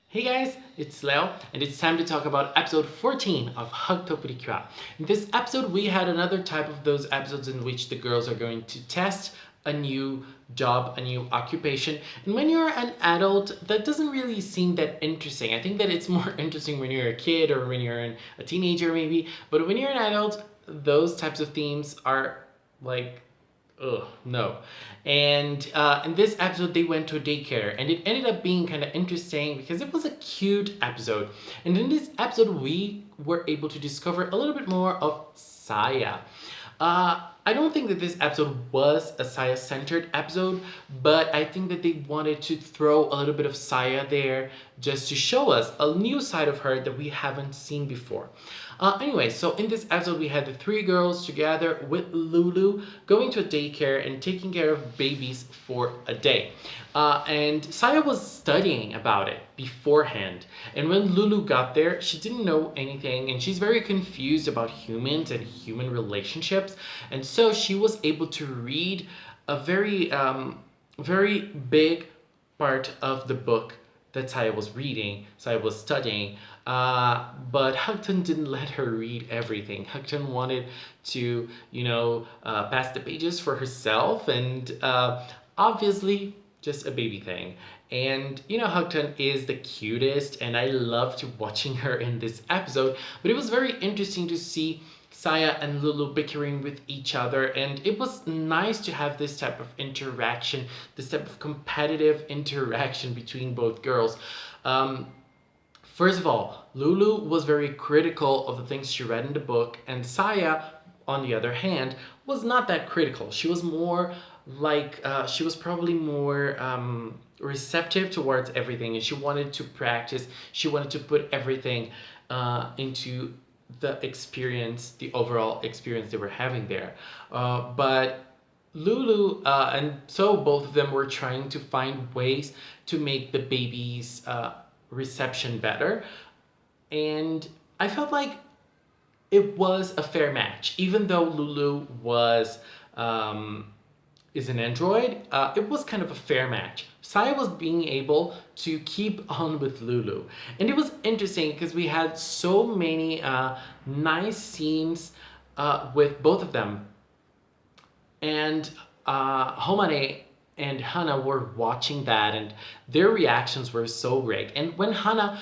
Hey guys, it's Leo, and it's time to talk about episode 14 of HUGTTO PRECURE. In this episode, we had another type of those episodes in which the girls are going to test a new job, a new occupation. And when you're an adult, that doesn't really seem that interesting. I think that it's more interesting when you're a kid or when you're a teenager, maybe. But when you're an adult, those types of themes are like ugh, no. And in this episode, they went to a daycare, and it ended up being kind of interesting because it was a cute episode. And in this episode, we were able to discover a little bit more of Saya. I don't think that this episode was a Saya centered episode, but I think that they wanted to throw a little bit of Saya there just to show us a new side of her that we haven't seen before. Anyway, so in this episode, we had the three girls together with Lulu going to a daycare and taking care of babies for a day. And Saya was studying about it beforehand. And when Lulu got there, she didn't know anything and she's very confused about humans and human relationships. And so she was able to read a very big part of the book that Saya was reading, Saya was studying. But HUGTTO didn't let her read everything. HUGTTO wanted to, pass the pages for herself, and obviously, just a baby thing. And HUGTTO is the cutest, and I loved watching her in this episode. But it was very interesting to see Saya and Lulu bickering with each other, and it was nice to have this type of interaction, this type of competitive interaction between both girls. First of all, Lulu was very critical of the things she read in the book, and Saya, on the other hand, was not that critical. She was more like, she was probably more receptive towards everything, and she wanted to practice, she wanted to put everything into the experience, the overall experience they were having there. But Lulu and so both of them were trying to find ways to make the baby's reception better. And I felt like it was a fair match, even though Lulu was is an android. It was kind of a fair match. Saya was being able to keep on with Lulu, and it was interesting because we had so many nice scenes with both of them. And Homare and Hana were watching that, and their reactions were so great. And when Hana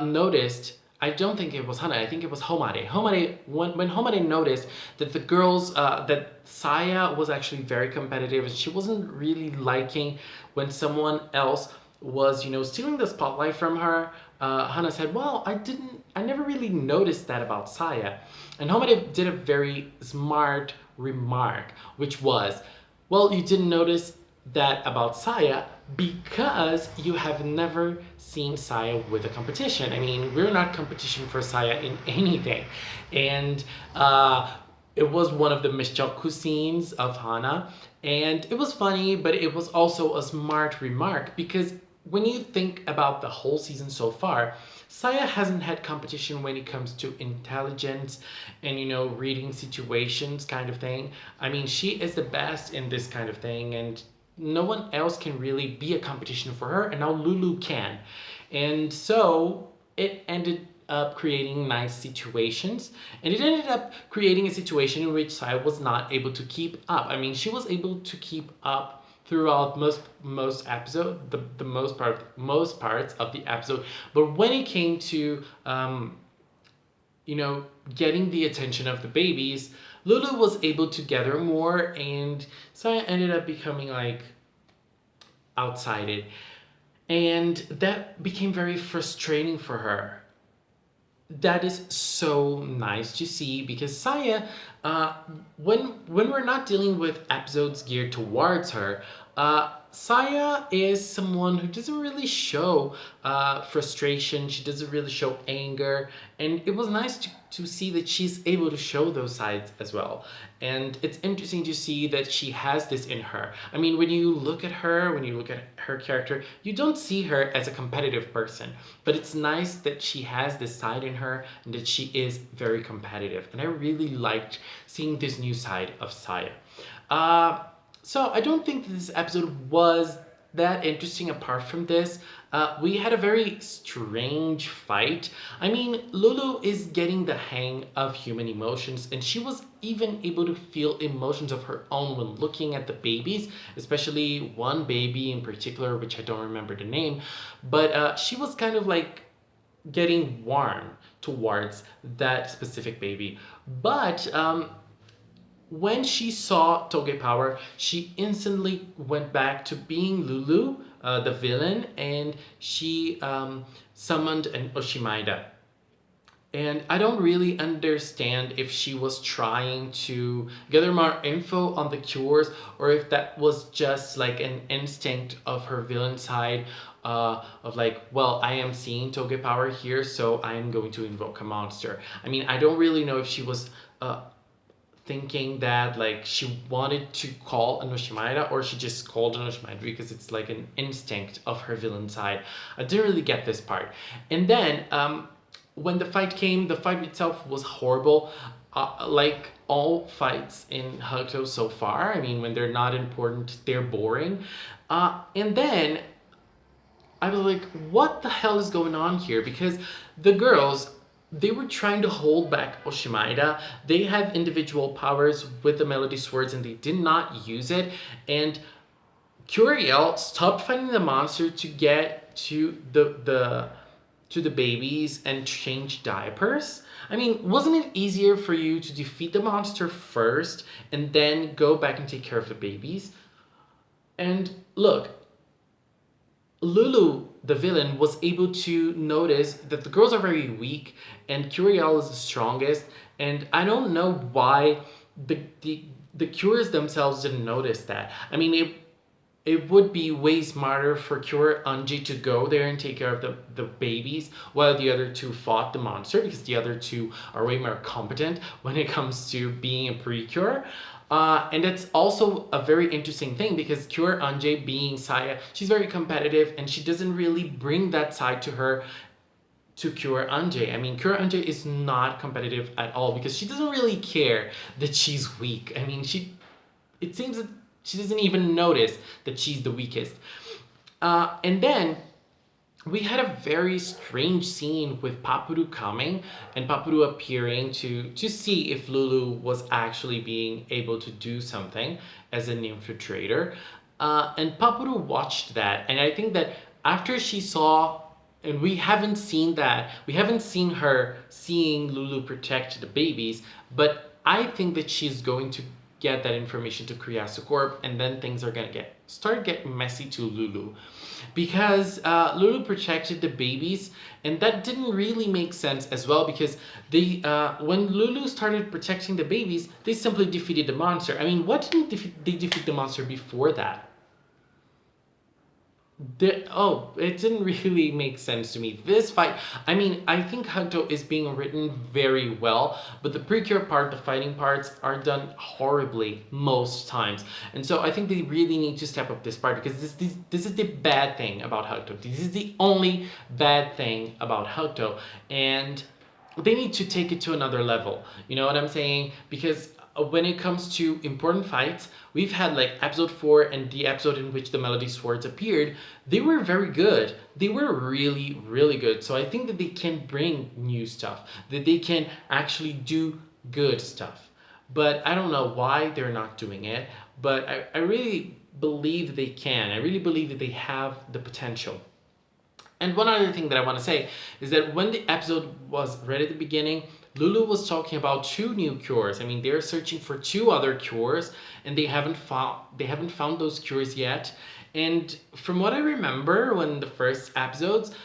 noticed, I don't think it was Hana, I think it was Homare. When Homare noticed that the girls, that Saya was actually very competitive, and she wasn't really liking when someone else was, stealing the spotlight from her. Hana said, "Well, I never really noticed that about Saya." And Homare did a very smart remark, which was, "Well, you didn't notice that about Saya because you have never seen Saya with a competition. I mean, we're not competition for Saya in anything." And it was one of the Mishjoku scenes of Hana, and it was funny, but it was also a smart remark because when you think about the whole season so far, Saya hasn't had competition when it comes to intelligence and reading situations kind of thing. I mean, she is the best in this kind of thing, and no one else can really be a competition for her, and now Lulu can. And so it ended up creating nice situations, and it ended up creating a situation in which Saya was not able to keep up. I mean, she was able to keep up throughout most episode, the most parts of the episode, but when it came to getting the attention of the babies, Lulu was able to gather more, and Saya ended up becoming like outside, and that became very frustrating for her. That is so nice to see because Saya, when we're not dealing with episodes geared towards her, Saya is someone who doesn't really show frustration. She doesn't really show anger, and it was nice to see that she's able to show those sides as well. And it's interesting to see that she has this in her. I mean, when you look at her, when you look at her character, you don't see her as a competitive person, but it's nice that she has this side in her and that she is very competitive. And I really liked seeing this new side of Saya. So I don't think this episode was that interesting apart from this. we had a very strange fight. I mean, Lulu is getting the hang of human emotions, and she was even able to feel emotions of her own when looking at the babies, especially one baby in particular, which I don't remember the name, but she was kind of like getting warm towards that specific baby. But when she saw Toge Power, she instantly went back to being Lulu, the villain, and she summoned an Oshimaida. And I don't really understand if she was trying to gather more info on the cures or if that was just like an instinct of her villain side, of like, well, I am seeing Toge Power here, so I am going to invoke a monster. I mean, I don't really know if she was thinking that like she wanted to call an Oshimaida or she just called an Oshimaida because it's like an instinct of her villain side. I didn't really get this part. And then when the fight came, the fight itself was horrible. Like all fights in HUGTTO so far, I mean, when they're not important, they're boring. And then I was like, what the hell is going on here? Because the girls, they were trying to hold back Oshimaida. They have individual powers with the Melody Swords and they did not use it. And Curiel stopped fighting the monster to get to the babies and change diapers. I mean, wasn't it easier for you to defeat the monster first and then go back and take care of the babies? And look, Lulu, the villain, was able to notice that the girls are very weak and Curiel is the strongest. And I don't know why the Cures themselves didn't notice that. I mean, it would be way smarter for Cure Anji to go there and take care of the babies while the other two fought the monster because the other two are way more competent when it comes to being a precure. And that's also a very interesting thing because Cure Anji being Saya, she's very competitive and she doesn't really bring that side to her to Cure Anji. I mean, Cure Anji is not competitive at all because she doesn't really care that she's weak. I mean, it seems that she doesn't even notice that she's the weakest. And then we had a very strange scene with Papuru coming and Papuru appearing to see if Lulu was actually being able to do something as an infiltrator. And Papuru watched that. And I think that after she saw, and we haven't seen that, we haven't seen her seeing Lulu protect the babies, but I think that she's going to get that information to Kriyasu Corp, and then things are gonna start getting messy to Lulu, because Lulu protected the babies, and that didn't really make sense as well because they when Lulu started protecting the babies, they simply defeated the monster. I mean, what didn't they defeat the monster before that? It didn't really make sense to me. This fight, I mean, I think HUGTTO is being written very well, but the precure part, the fighting parts, are done horribly most times. And so I think they really need to step up this part because this is the bad thing about HUGTTO. This is the only bad thing about HUGTTO. And they need to take it to another level. You know what I'm saying? Because when it comes to important fights, we've had like episode 4 and the episode in which the Melody Swords appeared. They were very good. They were really, really good. So I think that they can bring new stuff, that they can actually do good stuff. But I don't know why they're not doing it. But I really believe they can. I really believe that they have the potential. And one other thing that I want to say is that when the episode was right at the beginning, Lulu was talking about 2 new cures. I mean, they're searching for 2 other cures, and they haven't found those cures yet. And from what I remember, when the first episodes,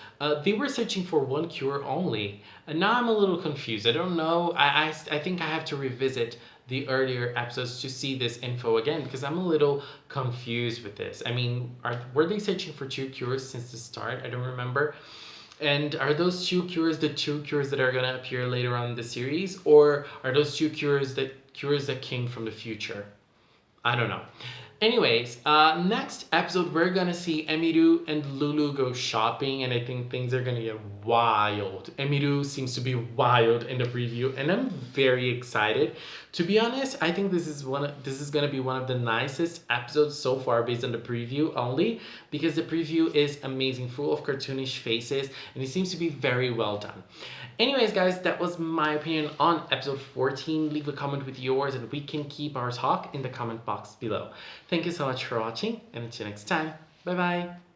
they were searching for 1 cure only. And now I'm a little confused. I don't know. I think I have to revisit the earlier episodes to see this info again because I'm a little confused with this. I mean, were they searching for 2 cures since the start? I don't remember. And are those 2 cures the 2 cures that are gonna appear later on in the series, or are those 2 cures that came from the future? I don't know. Anyways, next episode we're gonna see Emiru and Lulu go shopping, and I think things are gonna get wild. Emiru seems to be wild in the preview, and I'm very excited. To be honest, I think this is gonna be one of the nicest episodes so far based on the preview only, because the preview is amazing, full of cartoonish faces, and it seems to be very well done. Anyways, guys, that was my opinion on episode 14. Leave a comment with yours, and we can keep our talk in the comment box below. Thank you so much for watching, and until next time, bye bye.